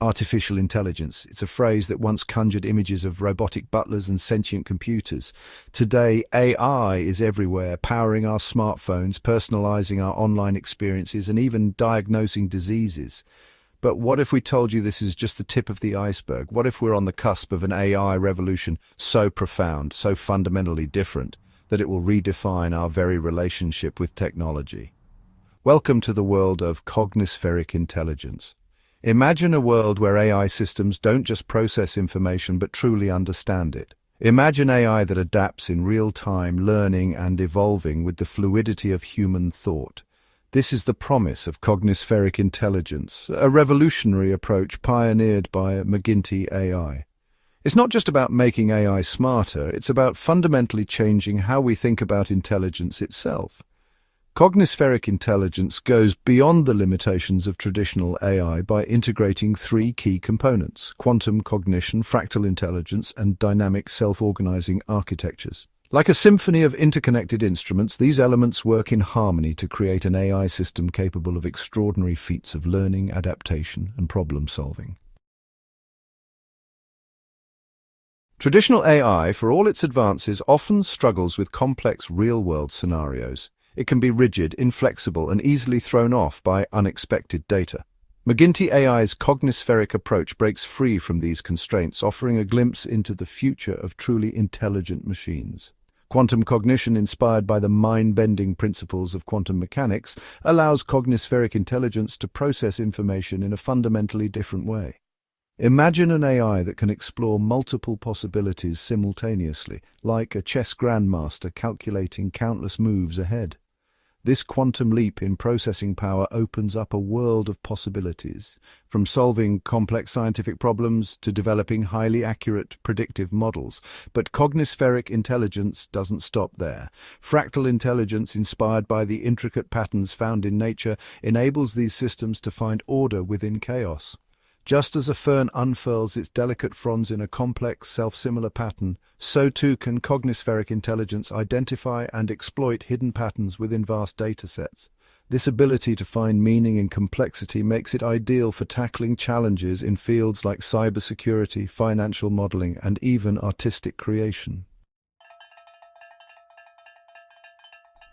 artificial intelligence. It's a phrase that once conjured images of robotic butlers and sentient computers. Today, AI is everywhere, powering our smartphones, personalizing our online experiences, and even diagnosing diseases. But what if we told you this is just the tip of the iceberg? What if we're on the cusp of an AI revolution so profound, so fundamentally different, that it will redefine our very relationship with technology? Welcome to the world of Cognispheric Intelligence. Imagine a world where AI systems don't just process information but truly understand it. Imagine AI that adapts in real time, learning and evolving with the fluidity of human thought. This is the promise of Cognispheric Intelligence, a revolutionary approach pioneered by McGinty AI. It's not just about making AI smarter, it's about fundamentally changing how we think about intelligence itself. Cognispheric intelligence goes beyond the limitations of traditional AI by integrating three key components: quantum cognition, fractal intelligence, and dynamic self-organizing architectures. Like a symphony of interconnected instruments, these elements work in harmony to create an AI system capable of extraordinary feats of learning, adaptation, and problem-solving. Traditional AI, for all its advances, often struggles with complex real-world scenarios. It can be rigid, inflexible, and easily thrown off by unexpected data. McGinty AI's cognispheric approach breaks free from these constraints, offering a glimpse into the future of truly intelligent machines. Quantum cognition, inspired by the mind-bending principles of quantum mechanics, allows cognispheric intelligence to process information in a fundamentally different way. Imagine an AI that can explore multiple possibilities simultaneously, like a chess grandmaster calculating countless moves ahead. This quantum leap in processing power opens up a world of possibilities, from solving complex scientific problems to developing highly accurate predictive models. But cognispheric intelligence doesn't stop there. Fractal intelligence, inspired by the intricate patterns found in nature, enables these systems to find order within chaos. Just as a fern unfurls its delicate fronds in a complex, self-similar pattern, so too can cognispheric intelligence identify and exploit hidden patterns within vast datasets. This ability to find meaning in complexity makes it ideal for tackling challenges in fields like cybersecurity, financial modeling, and even artistic creation.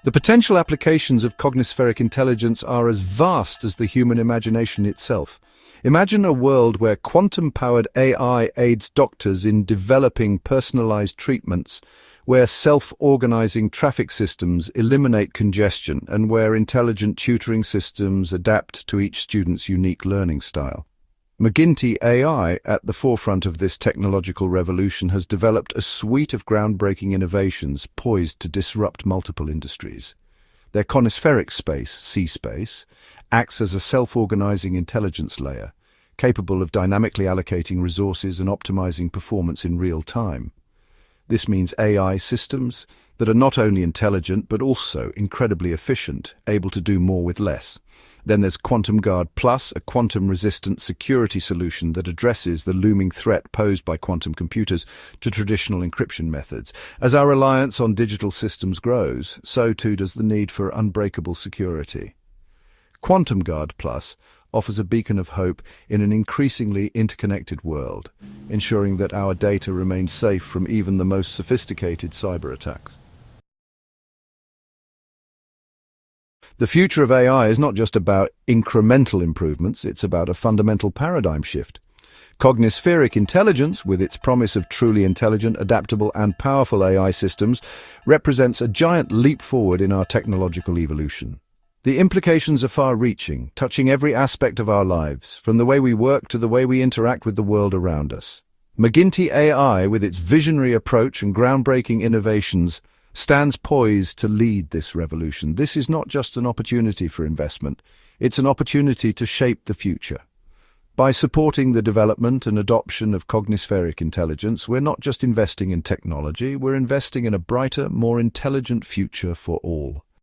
The potential applications of cognispheric intelligence are as vast as the human imagination itself. Imagine a world where quantum-powered AI aids doctors in developing personalized treatments, where self-organizing traffic systems eliminate congestion, and where intelligent tutoring systems adapt to each student's unique learning style. McGinty AI, at the forefront of this technological revolution, has developed a suite of groundbreaking innovations poised to disrupt multiple industries. Their cognispheric space, C-space, acts as a self-organizing intelligence layer, capable of dynamically allocating resources and optimizing performance in real time. This means AI systems that are not only intelligent but also incredibly efficient, able to do more with less. Then there's QuantumGuard Plus, a quantum-resistant security solution that addresses the looming threat posed by quantum computers to traditional encryption methods. As our reliance on digital systems grows, so too does the need for unbreakable security. QuantumGuard Plus offers a beacon of hope in an increasingly interconnected world, ensuring that our data remains safe from even the most sophisticated cyber attacks. The future of AI is not just about incremental improvements, it's about a fundamental paradigm shift. Cognispheric intelligence, with its promise of truly intelligent, adaptable, and powerful AI systems, represents a giant leap forward in our technological evolution. The implications are far-reaching, touching every aspect of our lives, from the way we work to the way we interact with the world around us. McGinty AI, with its visionary approach and groundbreaking innovations, stands poised to lead this revolution. This is not just an opportunity for investment, it's an opportunity to shape the future. By supporting the development and adoption of cognispheric intelligence, we're not just investing in technology, we're investing in a brighter, more intelligent future for all.